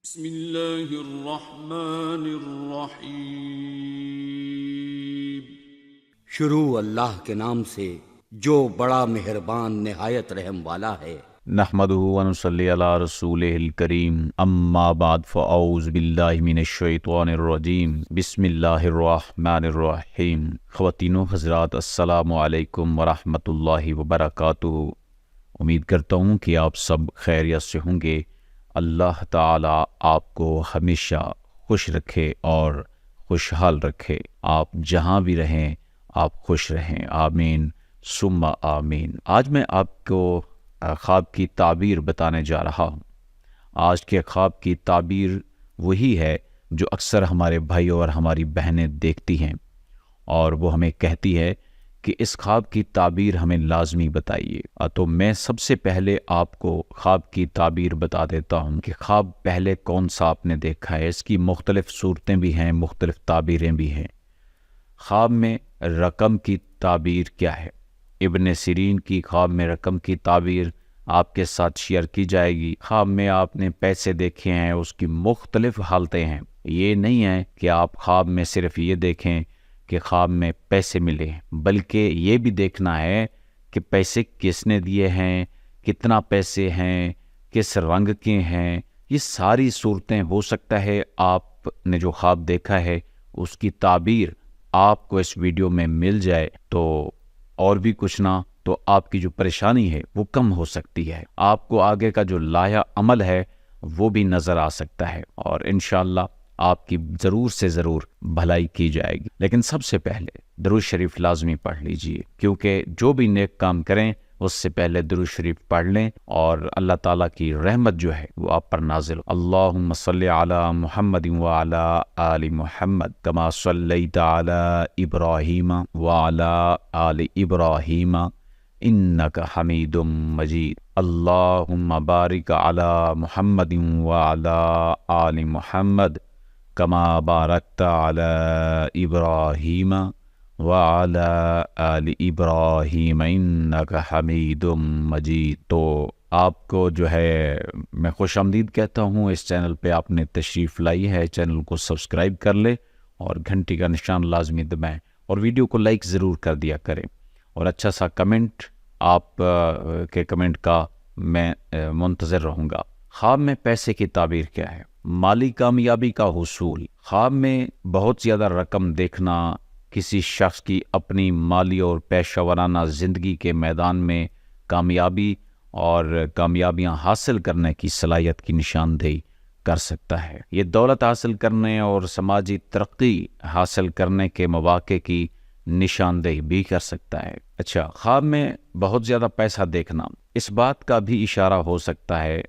بسم اللہ الرحمن الرحیم۔ شروع اللہ کے نام سے جو بڑا مہربان نہایت رحم والا ہے۔ نحمدہ ونصلی علی رسولہ الکریم، اما بعد فاعوذ باللہ من الشیطان الرجیم، بسم اللہ الرحمن الرحیم۔ خواتین و حضرات، السلام علیکم ورحمۃ اللہ وبرکاتہ۔ امید کرتا ہوں کہ آپ سب خیریت سے ہوں گے۔ اللہ تعالیٰ آپ کو ہمیشہ خوش رکھے اور خوشحال رکھے۔ آپ جہاں بھی رہیں آپ خوش رہیں، آمین ثم آمین۔ آج میں آپ کو خواب کی تعبیر بتانے جا رہا ہوں۔ آج کے خواب کی تعبیر وہی ہے جو اکثر ہمارے بھائی اور ہماری بہنیں دیکھتی ہیں، اور وہ ہمیں کہتی ہے کہ اس خواب کی تعبیر ہمیں لازمی بتائیے۔ تو میں سب سے پہلے آپ کو خواب کی تعبیر بتا دیتا ہوں کہ خواب پہلے کون سا آپ نے دیکھا ہے۔ اس کی مختلف صورتیں بھی ہیں، مختلف تعبیریں بھی ہیں۔ خواب میں رقم کی تعبیر کیا ہے؟ ابن سیرین کی خواب میں رقم کی تعبیر آپ کے ساتھ شیئر کی جائے گی۔ خواب میں آپ نے پیسے دیکھے ہیں، اس کی مختلف حالتیں ہیں۔ یہ نہیں ہے کہ آپ خواب میں صرف یہ دیکھیں کہ خواب میں پیسے ملے، بلکہ یہ بھی دیکھنا ہے کہ پیسے کس نے دیے ہیں، کتنا پیسے ہیں، کس رنگ کے ہیں۔ یہ ساری صورتیں ہو سکتا ہے آپ نے جو خواب دیکھا ہے اس کی تعبیر آپ کو اس ویڈیو میں مل جائے تو اور بھی کچھ نہ تو آپ کی جو پریشانی ہے وہ کم ہو سکتی ہے، آپ کو آگے کا جو لایا عمل ہے وہ بھی نظر آ سکتا ہے، اور انشاءاللہ آپ کی ضرور سے ضرور بھلائی کی جائے گی۔ لیکن سب سے پہلے درود شریف لازمی پڑھ لیجئے، کیونکہ جو بھی نیک کام کریں اس سے پہلے درود شریف پڑھ لیں اور اللہ تعالیٰ کی رحمت جو ہے وہ آپ پر نازل۔ اللہم صلی علی محمد وعلی آل محمد کما صلیت علی ابراہیم وعلی آل ابراہیم انک حمید مجید۔ اللہم بارک علی محمد وعلی آل محمد کما بارکت علی ابراہیم وعلی آل ابراہیم انک حمید مجید۔ تو آپ کو جو ہے میں خوش آمدید کہتا ہوں، اس چینل پہ آپ نے تشریف لائی ہے، چینل کو سبسکرائب کر لے اور گھنٹی کا نشان لازمی دبائیں، اور ویڈیو کو لائک ضرور کر دیا کریں، اور اچھا سا کمنٹ، آپ کے کمنٹ کا میں منتظر رہوں گا۔ خواب میں پیسے کی تعبیر کیا ہے؟ مالی کامیابی کا حصول۔ خواب میں بہت زیادہ رقم دیکھنا کسی شخص کی اپنی مالی اور پیشہ ورانہ زندگی کے میدان میں کامیابی اور کامیابیاں حاصل کرنے کی صلاحیت کی نشاندہی کر سکتا ہے۔ یہ دولت حاصل کرنے اور سماجی ترقی حاصل کرنے کے مواقع کی نشاندہی بھی کر سکتا ہے۔ اچھا، خواب میں بہت زیادہ پیسہ دیکھنا اس بات کا بھی اشارہ ہو سکتا ہے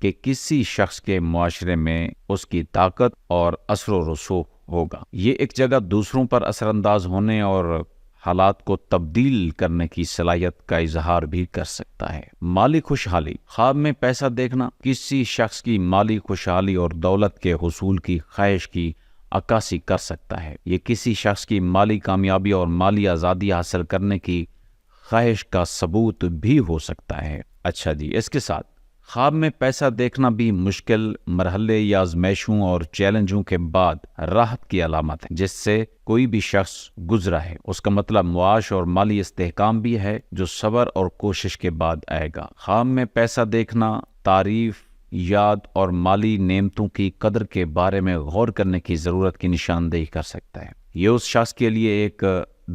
کہ کسی شخص کے معاشرے میں اس کی طاقت اور اثر و رسوخ ہوگا۔ یہ ایک جگہ دوسروں پر اثر انداز ہونے اور حالات کو تبدیل کرنے کی صلاحیت کا اظہار بھی کر سکتا ہے۔ مالی خوشحالی۔ خواب میں پیسہ دیکھنا کسی شخص کی مالی خوشحالی اور دولت کے حصول کی خواہش کی عکاسی کر سکتا ہے۔ یہ کسی شخص کی مالی کامیابی اور مالی آزادی حاصل کرنے کی خواہش کا ثبوت بھی ہو سکتا ہے۔ اچھا جی، اس کے ساتھ خواب میں پیسہ دیکھنا بھی مشکل مرحلے یا آزمائشوں اور چیلنجوں کے بعد راحت کی علامت ہے جس سے کوئی بھی شخص گزرا ہے۔ اس کا مطلب معاش اور مالی استحکام بھی ہے جو صبر اور کوشش کے بعد آئے گا۔ خواب میں پیسہ دیکھنا تعریف، یاد اور مالی نعمتوں کی قدر کے بارے میں غور کرنے کی ضرورت کی نشاندہی کر سکتا ہے۔ یہ اس شخص کے لیے ایک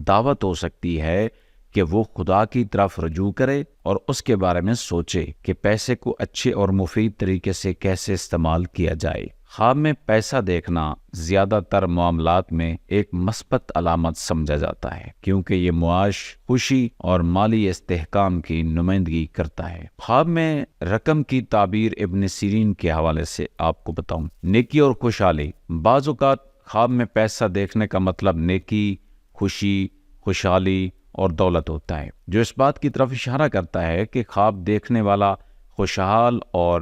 دعوت ہو سکتی ہے کہ وہ خدا کی طرف رجوع کرے اور اس کے بارے میں سوچے کہ پیسے کو اچھے اور مفید طریقے سے کیسے استعمال کیا جائے۔ خواب میں پیسہ دیکھنا زیادہ تر معاملات میں ایک مثبت علامت سمجھا جاتا ہے، کیونکہ یہ معاش، خوشی اور مالی استحکام کی نمائندگی کرتا ہے۔ خواب میں رقم کی تعبیر ابن سیرین کے حوالے سے آپ کو بتاؤں۔ نیکی اور خوشحالی۔ بعض اوقات خواب میں پیسہ دیکھنے کا مطلب نیکی، خوشی، خوشحالی اور دولت ہوتا ہے، جو اس بات کی طرف اشارہ کرتا ہے کہ خواب دیکھنے والا خوشحال اور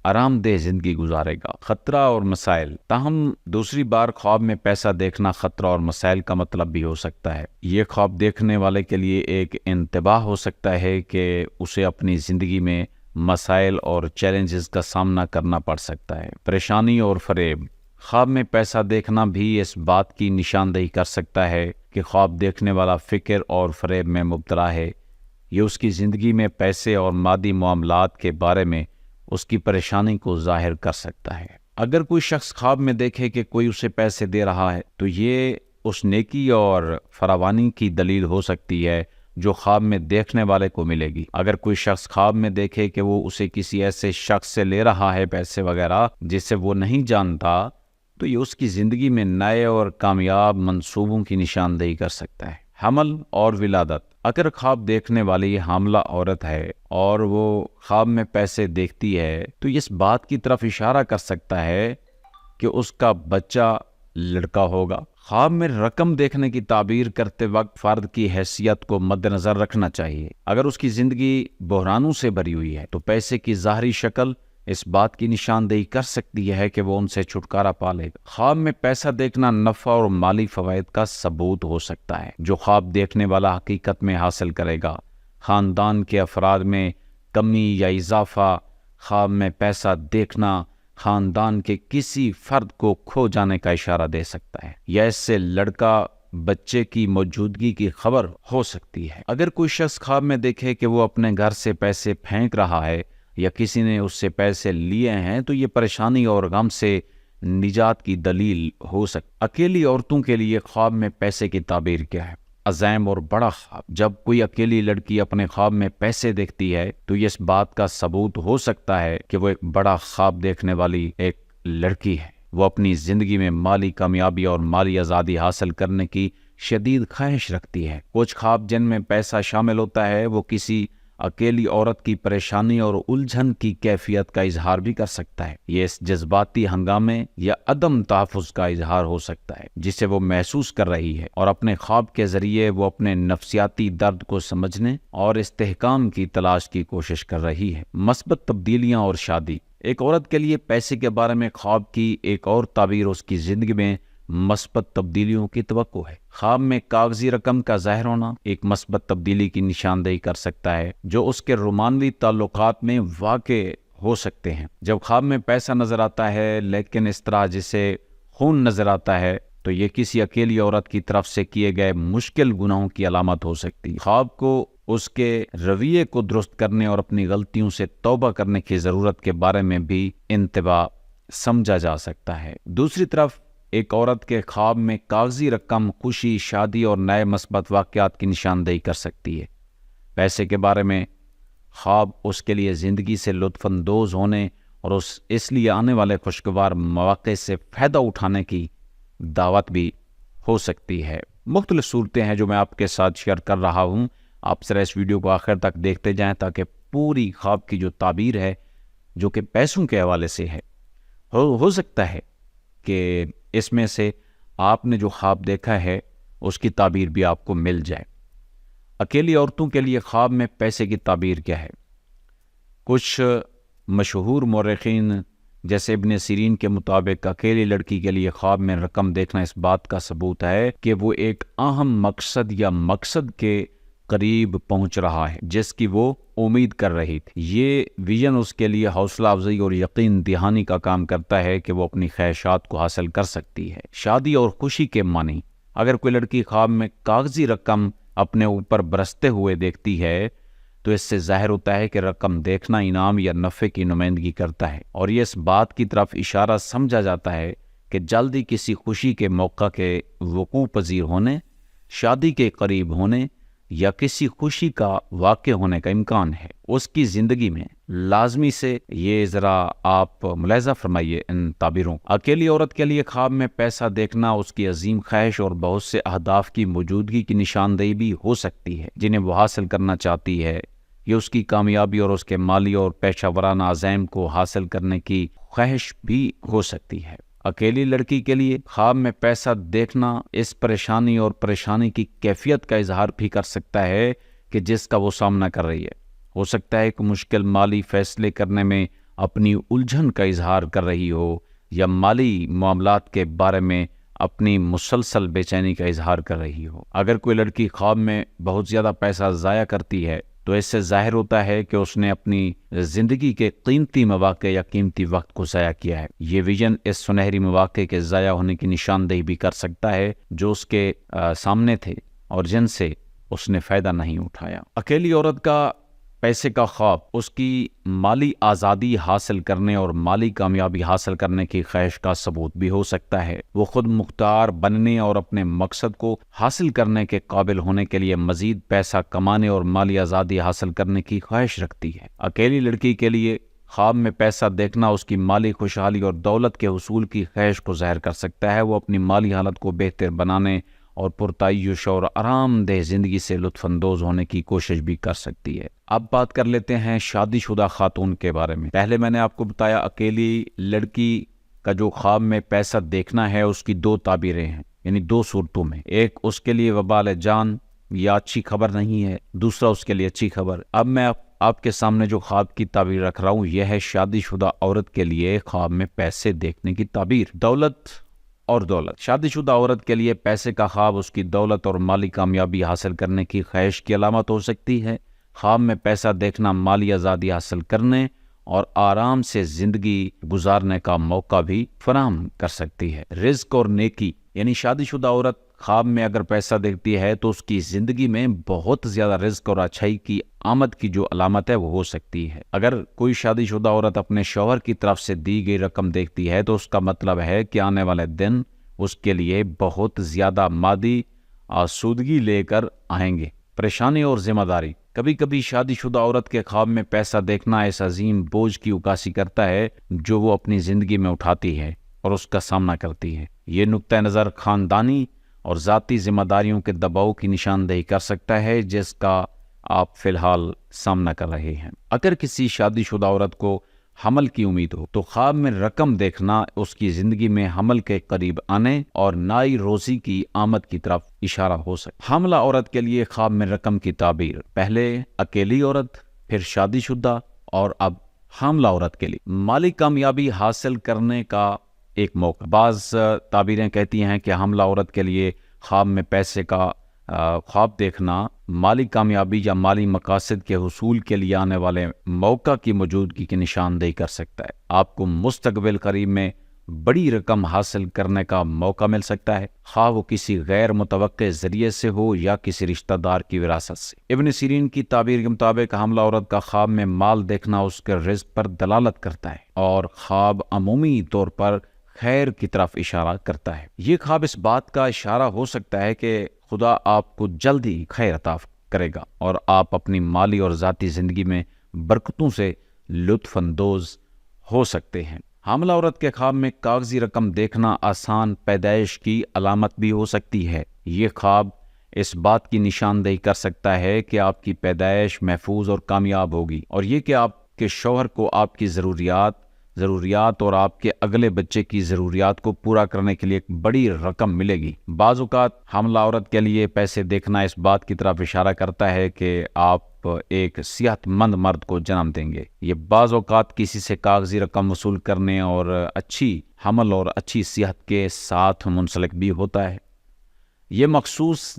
آرام دہ زندگی گزارے گا۔ خطرہ اور مسائل۔ تاہم دوسری بار خواب میں پیسہ دیکھنا خطرہ اور مسائل کا مطلب بھی ہو سکتا ہے۔ یہ خواب دیکھنے والے کے لیے ایک انتباہ ہو سکتا ہے کہ اسے اپنی زندگی میں مسائل اور چیلنجز کا سامنا کرنا پڑ سکتا ہے۔ پریشانی اور فریب۔ خواب میں پیسہ دیکھنا بھی اس بات کی نشاندہی کر سکتا ہے کہ خواب دیکھنے والا فکر اور فریب میں مبتلا ہے۔ یہ اس کی زندگی میں پیسے اور مادی معاملات کے بارے میں اس کی پریشانی کو ظاہر کر سکتا ہے۔ اگر کوئی شخص خواب میں دیکھے کہ کوئی اسے پیسے دے رہا ہے تو یہ اس نیکی اور فراوانی کی دلیل ہو سکتی ہے جو خواب میں دیکھنے والے کو ملے گی۔ اگر کوئی شخص خواب میں دیکھے کہ وہ اسے کسی ایسے شخص سے لے رہا ہے پیسے وغیرہ جسے وہ نہیں جانتا تو یہ اس کی زندگی میں نئے اور کامیاب منصوبوں کی نشاندہی کر سکتا ہے۔ حمل اور ولادت۔ اگر خواب دیکھنے والی حاملہ عورت ہے اور وہ خواب میں پیسے دیکھتی ہے تو یہ اس بات کی طرف اشارہ کر سکتا ہے کہ اس کا بچہ لڑکا ہوگا۔ خواب میں رقم دیکھنے کی تعبیر کرتے وقت فرد کی حیثیت کو مد نظر رکھنا چاہیے۔ اگر اس کی زندگی بحرانوں سے بھری ہوئی ہے تو پیسے کی ظاہری شکل اس بات کی نشاندہی کر سکتی ہے کہ وہ ان سے چھٹکارا پا لے گا۔ خواب میں پیسہ دیکھنا نفع اور مالی فوائد کا ثبوت ہو سکتا ہے جو خواب دیکھنے والا حقیقت میں حاصل کرے گا۔ خاندان کے افراد میں کمی یا اضافہ۔ خواب میں پیسہ دیکھنا خاندان کے کسی فرد کو کھو جانے کا اشارہ دے سکتا ہے یا اس سے لڑکا بچے کی موجودگی کی خبر ہو سکتی ہے۔ اگر کوئی شخص خواب میں دیکھے کہ وہ اپنے گھر سے پیسے پھینک رہا ہے یا کسی نے اس سے پیسے لیے ہیں تو یہ پریشانی اور غم سے نجات کی دلیل ہو سکتی ہے۔ اکیلی عورتوں کے لیے خواب میں پیسے کی تعبیر کیا ہے؟ عزائم اور بڑا خواب۔ جب کوئی اکیلی لڑکی اپنے خواب میں پیسے دیکھتی ہے تو یہ اس بات کا ثبوت ہو سکتا ہے کہ وہ ایک بڑا خواب دیکھنے والی ایک لڑکی ہے۔ وہ اپنی زندگی میں مالی کامیابی اور مالی آزادی حاصل کرنے کی شدید خواہش رکھتی ہے۔ کچھ خواب جن میں پیسہ شامل ہوتا ہے وہ کسی اکیلی عورت کی پریشانی اور الجھن کی کیفیت کا اظہار بھی کر سکتا ہے۔ یہ اس جذباتی ہنگامے یا عدم تحفظ کا اظہار ہو سکتا ہے جسے وہ محسوس کر رہی ہے اور اپنے خواب کے ذریعے وہ اپنے نفسیاتی درد کو سمجھنے اور استحکام کی تلاش کی کوشش کر رہی ہے۔ مثبت تبدیلیاں اور شادی۔ ایک عورت کے لیے پیسے کے بارے میں خواب کی ایک اور تعبیر اس کی زندگی میں مثبت تبدیلیوں کی توقع ہے۔ خواب میں کاغذی رقم کا ظاہر ہونا ایک مثبت تبدیلی کی نشاندہی کر سکتا ہے جو اس کے رومانوی تعلقات میں واقع ہو سکتے ہیں۔ جب خواب میں پیسہ نظر آتا ہے لیکن اس طرح جسے خون نظر آتا ہے تو یہ کسی اکیلی عورت کی طرف سے کیے گئے مشکل گناہوں کی علامت ہو سکتی ہے۔ خواب کو اس کے رویے کو درست کرنے اور اپنی غلطیوں سے توبہ کرنے کی ضرورت کے بارے میں بھی انتباہ سمجھا جا سکتا ہے۔ دوسری طرف ایک عورت کے خواب میں کاغذی رقم خوشی، شادی اور نئے مثبت واقعات کی نشاندہی کر سکتی ہے۔ پیسے کے بارے میں خواب اس کے لیے زندگی سے لطف اندوز ہونے اور اس لیے آنے والے خوشگوار مواقع سے فائدہ اٹھانے کی دعوت بھی ہو سکتی ہے۔ مختلف صورتیں ہیں جو میں آپ کے ساتھ شیئر کر رہا ہوں۔ آپ ذرا اس ویڈیو کو آخر تک دیکھتے جائیں تاکہ پوری خواب کی جو تعبیر ہے جو کہ پیسوں کے حوالے سے ہے ہو سکتا ہے کہ اس میں سے آپ نے جو خواب دیکھا ہے اس کی تعبیر بھی آپ کو مل جائے۔ اکیلی عورتوں کے لیے خواب میں پیسے کی تعبیر کیا ہے؟ کچھ مشہور مورخین جیسے ابن سیرین کے مطابق اکیلی لڑکی کے لیے خواب میں رقم دیکھنا اس بات کا ثبوت ہے کہ وہ ایک اہم مقصد یا مقصد کے قریب پہنچ رہا ہے جس کی وہ امید کر رہی تھی۔ یہ ویژن اس کے لیے حوصلہ افزائی اور یقین دہانی کا کام کرتا ہے کہ وہ اپنی خواہشات کو حاصل کر سکتی ہے۔ شادی اور خوشی کے معنی۔ اگر کوئی لڑکی خواب میں کاغذی رقم اپنے اوپر برستے ہوئے دیکھتی ہے تو اس سے ظاہر ہوتا ہے کہ رقم دیکھنا انعام یا نفع کی نمائندگی کرتا ہے اور یہ اس بات کی طرف اشارہ سمجھا جاتا ہے کہ جلدی کسی خوشی کے موقع کے وقوع پذیر ہونے، شادی کے قریب ہونے یا کسی خوشی کا واقع ہونے کا امکان ہے اس کی زندگی میں۔ لازمی سے یہ ذرا آپ ملاحظہ فرمائیے ان تعبیروں۔ اکیلی عورت کے لیے خواب میں پیسہ دیکھنا اس کی عظیم خواہش اور بہت سے اہداف کی موجودگی کی نشاندہی بھی ہو سکتی ہے جنہیں وہ حاصل کرنا چاہتی ہے۔ یہ اس کی کامیابی اور اس کے مالی اور پیشہ ورانہ عزائم کو حاصل کرنے کی خواہش بھی ہو سکتی ہے۔ اکیلی لڑکی کے لیے خواب میں پیسہ دیکھنا اس پریشانی اور پریشانی کی کیفیت کا اظہار بھی کر سکتا ہے کہ جس کا وہ سامنا کر رہی ہے۔ ہو سکتا ہے کہ مشکل مالی فیصلے کرنے میں اپنی الجھن کا اظہار کر رہی ہو یا مالی معاملات کے بارے میں اپنی مسلسل بے چینی کا اظہار کر رہی ہو۔ اگر کوئی لڑکی خواب میں بہت زیادہ پیسہ ضائع کرتی ہے تو اس سے ظاہر ہوتا ہے کہ اس نے اپنی زندگی کے قیمتی مواقع یا قیمتی وقت کو ضائع کیا ہے۔ یہ ویژن اس سنہری مواقع کے ضائع ہونے کی نشاندہی بھی کر سکتا ہے جو اس کے سامنے تھے اور جن سے اس نے فائدہ نہیں اٹھایا۔ اکیلی عورت کا پیسے کا خواب اس کی مالی آزادی حاصل کرنے اور مالی کامیابی حاصل کرنے کی خواہش کا ثبوت بھی ہو سکتا ہے۔ وہ خود مختار بننے اور اپنے مقصد کو حاصل کرنے کے قابل ہونے کے لیے مزید پیسہ کمانے اور مالی آزادی حاصل کرنے کی خواہش رکھتی ہے۔ اکیلی لڑکی کے لیے خواب میں پیسہ دیکھنا اس کی مالی خوشحالی اور دولت کے حصول کی خواہش کو ظاہر کر سکتا ہے۔ وہ اپنی مالی حالت کو بہتر بنانے اور پرتعیش اور آرام دہ زندگی سے لطف اندوز ہونے کی کوشش بھی کر سکتی ہے۔ اب بات کر لیتے ہیں شادی شدہ خاتون کے بارے میں۔ پہلے میں نے آپ کو بتایا اکیلی لڑکی کا جو خواب میں پیسہ دیکھنا ہے اس کی دو تعبیریں ہیں، یعنی دو صورتوں میں، ایک اس کے لیے وبال جان یا اچھی خبر نہیں ہے، دوسرا اس کے لیے اچھی خبر۔ اب میں آپ کے سامنے جو خواب کی تعبیر رکھ رہا ہوں یہ ہے شادی شدہ عورت کے لیے خواب میں پیسے دیکھنے کی تعبیر۔ دولت اور دولت۔ شادی شدہ عورت کے لیے پیسے کا خواب اس کی دولت اور مالی کامیابی حاصل کرنے کی خواہش کی علامت ہو سکتی ہے۔ خواب میں پیسہ دیکھنا مالی آزادی حاصل کرنے اور آرام سے زندگی گزارنے کا موقع بھی فراہم کر سکتی ہے۔ رزق اور نیکی، یعنی شادی شدہ عورت خواب میں اگر پیسہ دیکھتی ہے تو اس کی زندگی میں بہت زیادہ رزق اور اچھائی کی آمد کی جو علامت ہے وہ ہو سکتی ہے۔ اگر کوئی شادی شدہ عورت اپنے شوہر کی طرف سے دی گئی رقم دیکھتی ہے تو اس کا مطلب ہے کہ آنے والے دن اس کے لیے بہت زیادہ مادی آسودگی لے کر آئیں گے۔ پریشانی اور ذمہ داری۔ کبھی کبھی شادی شدہ عورت کے خواب میں پیسہ دیکھنا اس عظیم بوجھ کی عکاسی کرتا ہے جو وہ اپنی زندگی میں اٹھاتی ہے اور اس کا سامنا کرتی ہے۔ یہ نقطہ نظر خاندانی اور ذاتی ذمہ داریوں کے دباؤ کی نشاندہی کر سکتا ہے جس کا آپ فی الحال سامنا کر رہے ہیں۔ اگر کسی شادی شدہ عورت کو حمل کی امید ہو تو خواب میں رقم دیکھنا اس کی زندگی میں حمل کے قریب آنے اور نئی روزی کی آمد کی طرف اشارہ ہو سکتا ہے۔ حاملہ عورت کے لیے خواب میں رقم کی تعبیر، پہلے اکیلی عورت، پھر شادی شدہ اور اب حاملہ عورت کے لیے مالی کامیابی حاصل کرنے کا ایک موقع۔ بعض تعبیریں کہتی ہیں کہ حاملہ عورت کے لیے خواب میں پیسے کا خواب دیکھنا مالی کامیابی یا مالی مقاصد کے حصول کے لیے آنے والے موقع کی موجودگی کی نشاندہی کر سکتا ہے۔ آپ کو مستقبل قریب میں بڑی رقم حاصل کرنے کا موقع مل سکتا ہے، خواہ وہ کسی غیر متوقع ذریعے سے ہو یا کسی رشتہ دار کی وراثت سے۔ ابن سیرین کی تعبیر کے مطابق حاملہ عورت کا خواب میں مال دیکھنا اس کے رزق پر دلالت کرتا ہے اور خواب عمومی طور پر خیر کی طرف اشارہ کرتا ہے۔ یہ خواب اس بات کا اشارہ ہو سکتا ہے کہ خدا آپ کو جلدی خیر عطا کرے گا اور آپ اپنی مالی اور ذاتی زندگی میں برکتوں سے لطف اندوز ہو سکتے ہیں۔ حاملہ عورت کے خواب میں کاغذی رقم دیکھنا آسان پیدائش کی علامت بھی ہو سکتی ہے۔ یہ خواب اس بات کی نشاندہی کر سکتا ہے کہ آپ کی پیدائش محفوظ اور کامیاب ہوگی اور یہ کہ آپ کے شوہر کو آپ کی ضروریات اور آپ کے اگلے بچے کی ضروریات کو پورا کرنے کے لیے ایک بڑی رقم ملے گی۔ بعض اوقات حاملہ عورت کے لیے پیسے دیکھنا اس بات کی طرف اشارہ کرتا ہے کہ آپ ایک صحت مند مرد کو جنم دیں گے۔ یہ بعض اوقات کسی سے کاغذی رقم وصول کرنے اور اچھی حمل اور اچھی صحت کے ساتھ منسلک بھی ہوتا ہے۔ یہ مخصوص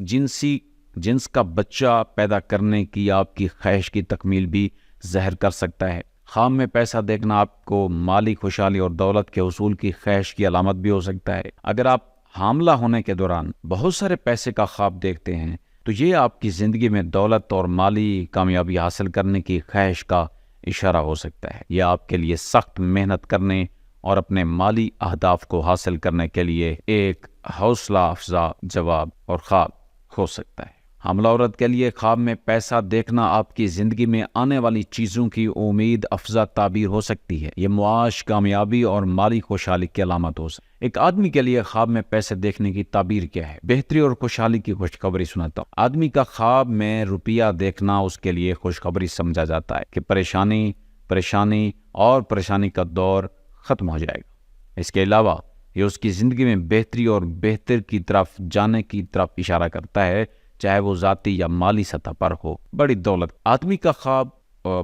جنس کا بچہ پیدا کرنے کی آپ کی خواہش کی تکمیل بھی ظاہر کر سکتا ہے۔ خواب میں پیسہ دیکھنا آپ کو مالی خوشحالی اور دولت کے حصول کی خواہش کی علامت بھی ہو سکتا ہے۔ اگر آپ حاملہ ہونے کے دوران بہت سارے پیسے کا خواب دیکھتے ہیں تو یہ آپ کی زندگی میں دولت اور مالی کامیابی حاصل کرنے کی خواہش کا اشارہ ہو سکتا ہے۔ یہ آپ کے لیے سخت محنت کرنے اور اپنے مالی اہداف کو حاصل کرنے کے لیے ایک حوصلہ افزا جواب اور خواب ہو سکتا ہے۔ حاملہ عورت کے لیے خواب میں پیسہ دیکھنا آپ کی زندگی میں آنے والی چیزوں کی امید افزا تعبیر ہو سکتی ہے۔ یہ معاش، کامیابی اور مالی خوشحالی کی علامت ہو سکتی ہے۔ ایک آدمی کے لیے خواب میں پیسے دیکھنے کی تعبیر کیا ہے؟ بہتری اور خوشحالی کی خوشخبری سناتا ہوں۔ آدمی کا خواب میں روپیہ دیکھنا اس کے لیے خوشخبری سمجھا جاتا ہے کہ پریشانی کا دور ختم ہو جائے گا۔ اس کے علاوہ یہ اس کی زندگی میں بہتری اور بہتر کی طرف جانے کی طرف اشارہ کرتا ہے، چاہے وہ ذاتی یا مالی سطح پر ہو۔ بڑی دولت۔ آدمی کا خواب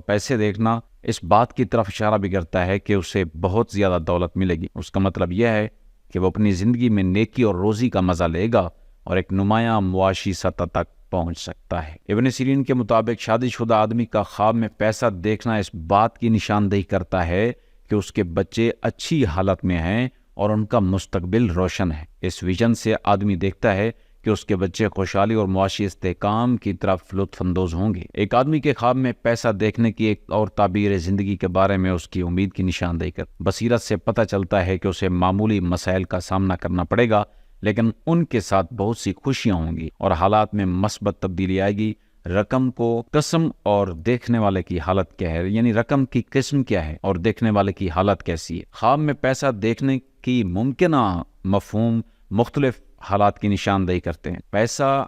پیسے دیکھنا اس بات کی طرف اشارہ بھی کرتا ہے کہ اسے بہت زیادہ دولت ملے گی۔ اس کا مطلب یہ ہے کہ وہ اپنی زندگی میں نیکی اور روزی کا مزہ لے گا اور ایک نمایاں معاشی سطح تک پہنچ سکتا ہے۔ ابن سیرین کے مطابق شادی شدہ آدمی کا خواب میں پیسہ دیکھنا اس بات کی نشاندہی کرتا ہے کہ اس کے بچے اچھی حالت میں ہیں اور ان کا مستقبل روشن ہے۔ اس ویژن سے آدمی دیکھتا ہے کہ اس کے بچے خوشحالی اور معاشی استحکام کی طرف لطف اندوز ہوں گے۔ ایک آدمی کے خواب میں پیسہ دیکھنے کی ایک اور تعبیر زندگی کے بارے میں اس کی امید کی نشاندہی کرتا ہے۔ بصیرت سے پتہ چلتا ہے کہ اسے معمولی مسائل کا سامنا کرنا پڑے گا، لیکن ان کے ساتھ بہت سی خوشیاں ہوں گی اور حالات میں مثبت تبدیلی آئے گی۔ رقم کو قسم اور دیکھنے والے کی حالت کیا ہے، یعنی رقم کی قسم کیا ہے اور دیکھنے والے کی حالت کیسی ہے۔ خواب میں پیسہ دیکھنے کی ممکنہ مفہوم مختلف حالات کی نشاندہی کرتے ہیں۔ پیسہ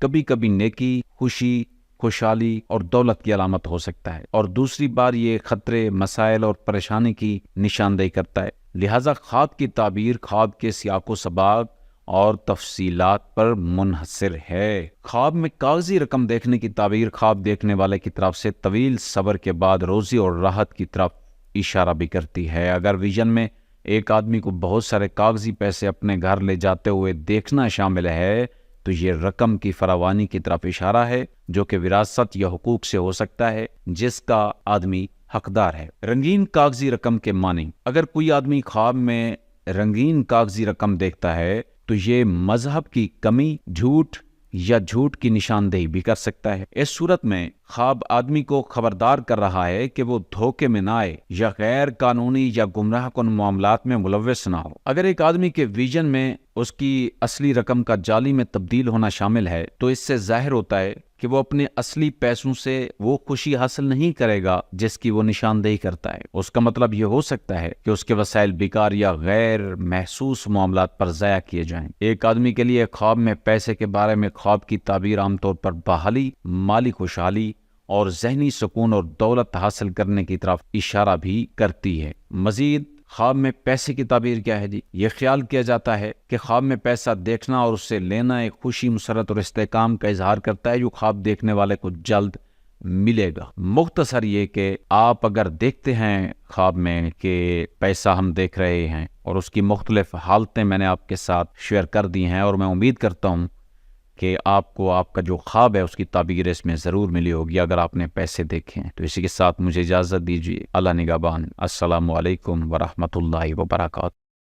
کبھی کبھی نیکی، خوشی، خوشحالی اور دولت کی علامت ہو سکتا ہے، اور دوسری بار یہ خطرے، مسائل اور پریشانی کی نشاندہی کرتا ہے۔ لہذا خواب کی تعبیر خواب کے سیاق و سباق اور تفصیلات پر منحصر ہے۔ خواب میں کاغذی رقم دیکھنے کی تعبیر خواب دیکھنے والے کی طرف سے طویل صبر کے بعد روزی اور راحت کی طرف اشارہ بھی کرتی ہے۔ اگر ویژن میں ایک آدمی کو بہت سارے کاغذی پیسے اپنے گھر لے جاتے ہوئے دیکھنا شامل ہے تو یہ رقم کی فراوانی کی طرف اشارہ ہے، جو کہ وراثت یا حقوق سے ہو سکتا ہے جس کا آدمی حقدار ہے۔ رنگین کاغذی رقم کے معنی: اگر کوئی آدمی خواب میں رنگین کاغذی رقم دیکھتا ہے تو یہ مذہب کی کمی، جھوٹ یا جھوٹ کی نشاندہی بھی کر سکتا ہے۔ اس صورت میں خواب آدمی کو خبردار کر رہا ہے کہ وہ دھوکے میں نہ آئے یا غیر قانونی یا گمراہ کن معاملات میں ملوث نہ ہو۔ اگر ایک آدمی کے ویژن میں اس کی اصلی رقم کا جعلی میں تبدیل ہونا شامل ہے تو اس سے ظاہر ہوتا ہے کہ وہ اپنے اصلی پیسوں سے وہ خوشی حاصل نہیں کرے گا جس کی وہ نشاندہی کرتا ہے۔ اس کا مطلب یہ ہو سکتا ہے کہ اس کے وسائل بیکار یا غیر محسوس معاملات پر ضائع کیے جائیں۔ ایک آدمی کے لیے خواب میں پیسے کے بارے میں خواب کی تعبیر عام طور پر بحالی، مالی خوشحالی اور ذہنی سکون اور دولت حاصل کرنے کی طرف اشارہ بھی کرتی ہے۔ مزید خواب میں پیسے کی تعبیر کیا ہے جی؟ یہ خیال کیا جاتا ہے کہ خواب میں پیسہ دیکھنا اور اس سے لینا ایک خوشی، مسرت اور استحکام کا اظہار کرتا ہے جو خواب دیکھنے والے کو جلد ملے گا۔ مختصر یہ کہ آپ اگر دیکھتے ہیں خواب میں کہ پیسہ ہم دیکھ رہے ہیں اور اس کی مختلف حالتیں میں نے آپ کے ساتھ شیئر کر دی ہیں، اور میں امید کرتا ہوں کہ آپ کو آپ کا جو خواب ہے اس کی تعبیر اس میں ضرور ملی ہوگی اگر آپ نے پیسے دیکھے ہیں۔ تو اسی کے ساتھ مجھے اجازت دیجیے۔ اللہ نگہبان۔ السلام علیکم ورحمۃ اللہ وبرکاتہ۔